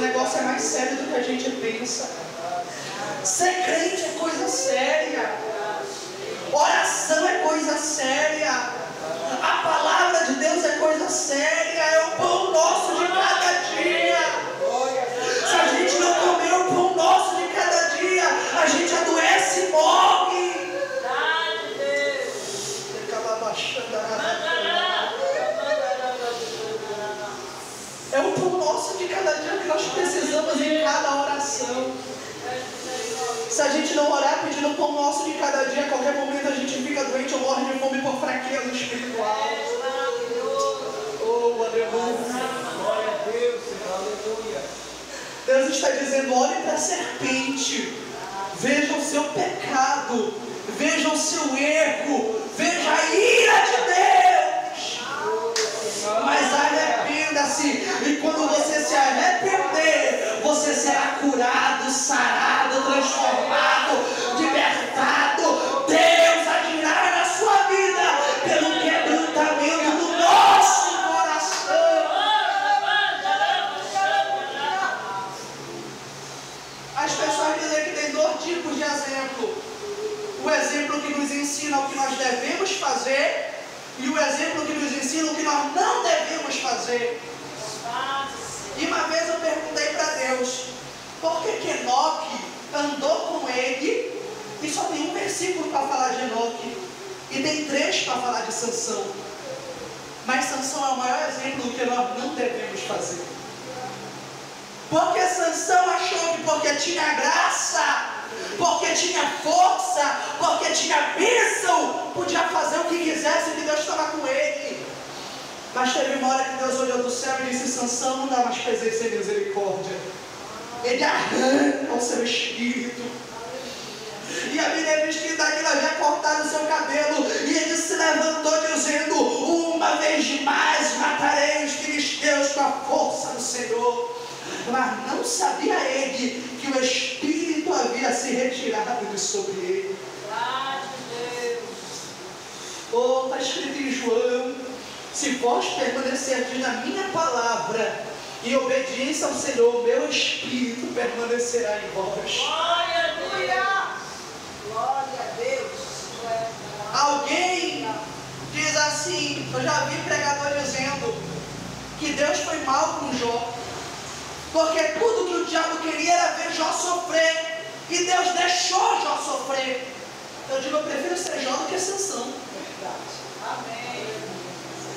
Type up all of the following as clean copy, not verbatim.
negócio é mais sério do que a gente pensa. Ser crente é coisa séria. Oração é coisa séria. A palavra de Deus é coisa séria. É o pão nosso de cada dia. Se a gente não comer o pão nosso de cada dia, a gente adoece e morre. É o pão nosso de cada dia que nós precisamos em cada oração. Se a gente não orar pedindo o pão nosso de cada dia, a qualquer momento a gente fica doente ou morre de fome por fraqueza espiritual. Oh, aleluia. Glória a Deus, Senhor, aleluia. Deus está dizendo: olhe para a serpente, veja o seu pecado, veja o seu erro, veja a ira de Deus, mas arrependa-se, e quando você se arrepender, você será curado, sarado, transformado, libertado. Deus agirá na sua vida pelo quebrantamento do nosso coração. As pessoas dizem que tem dois tipos de exemplo: o exemplo que nos ensina o que nós devemos fazer, e o exemplo que nos ensina o que nós não devemos fazer. E uma vez eu perguntei para Deus, por que Enoque andou com ele e só tem um versículo para falar de Enoque e tem 3 para falar de Sansão? Mas Sansão é o maior exemplo do que nós não devemos fazer. Porque Sansão achou que porque tinha graça, porque tinha força, porque tinha bênção, podia fazer o que quisesse, que Deus estava com ele. Mas teve uma hora que Deus olhou do céu e disse: Sansão, não dá mais presença e misericórdia. Ele arranca o seu espírito. E a Bíblia diz que Dalila havia cortado o seu cabelo, e ele se levantou dizendo: uma vez mais matarei os filisteus com a força do Senhor. Mas não sabia ele que o Espírito havia se retirado de sobre ele. Oh, está escrito em João: se vós permanecerdes na minha palavra, e obediência ao Senhor, meu Espírito permanecerá em vós. Aleluia! Glória a Deus! Alguém diz assim, eu já vi pregador dizendo que Deus foi mal com Jó, porque tudo que o diabo queria era ver Jó sofrer, e Deus deixou Jó sofrer. Eu digo, eu prefiro ser Jó do que Sansão. Amém.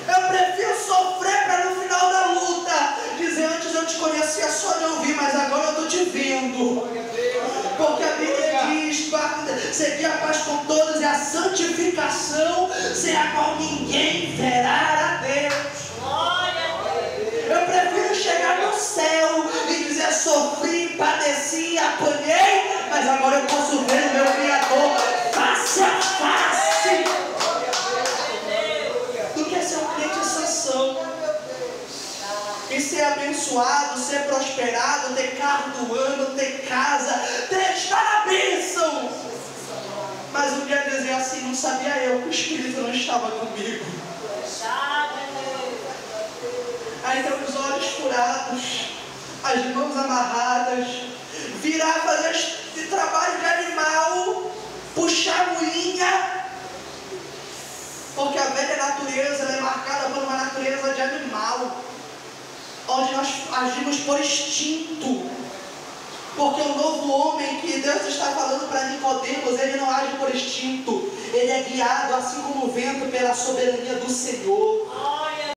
Eu prefiro sofrer para no final da luta dizer: antes eu te conhecia só de ouvir, mas agora eu estou te vendo. Porque a Bíblia diz: seguir a paz com todos e a santificação, sem a qual ninguém verá a Deus. Eu prefiro chegar no céu e dizer: sofri, padeci, apanhei, mas agora eu posso ver o meu Criador face a face. Do que ser um crente Sansão e ser abençoado, ser prosperado, ter carro do ano, ter casa, estar na bênção. Mas um dia dizer assim: não sabia eu que o Espírito não estava comigo. Aí tem os olhos furados, as mãos amarradas, virar, fazer esse trabalho de animal, puxar a moinha, porque a velha natureza é marcada por uma natureza de animal, onde nós agimos por instinto. Porque o novo homem que Deus está falando para Nicodemos, ele não age por instinto, ele é guiado assim como o vento pela soberania do Senhor.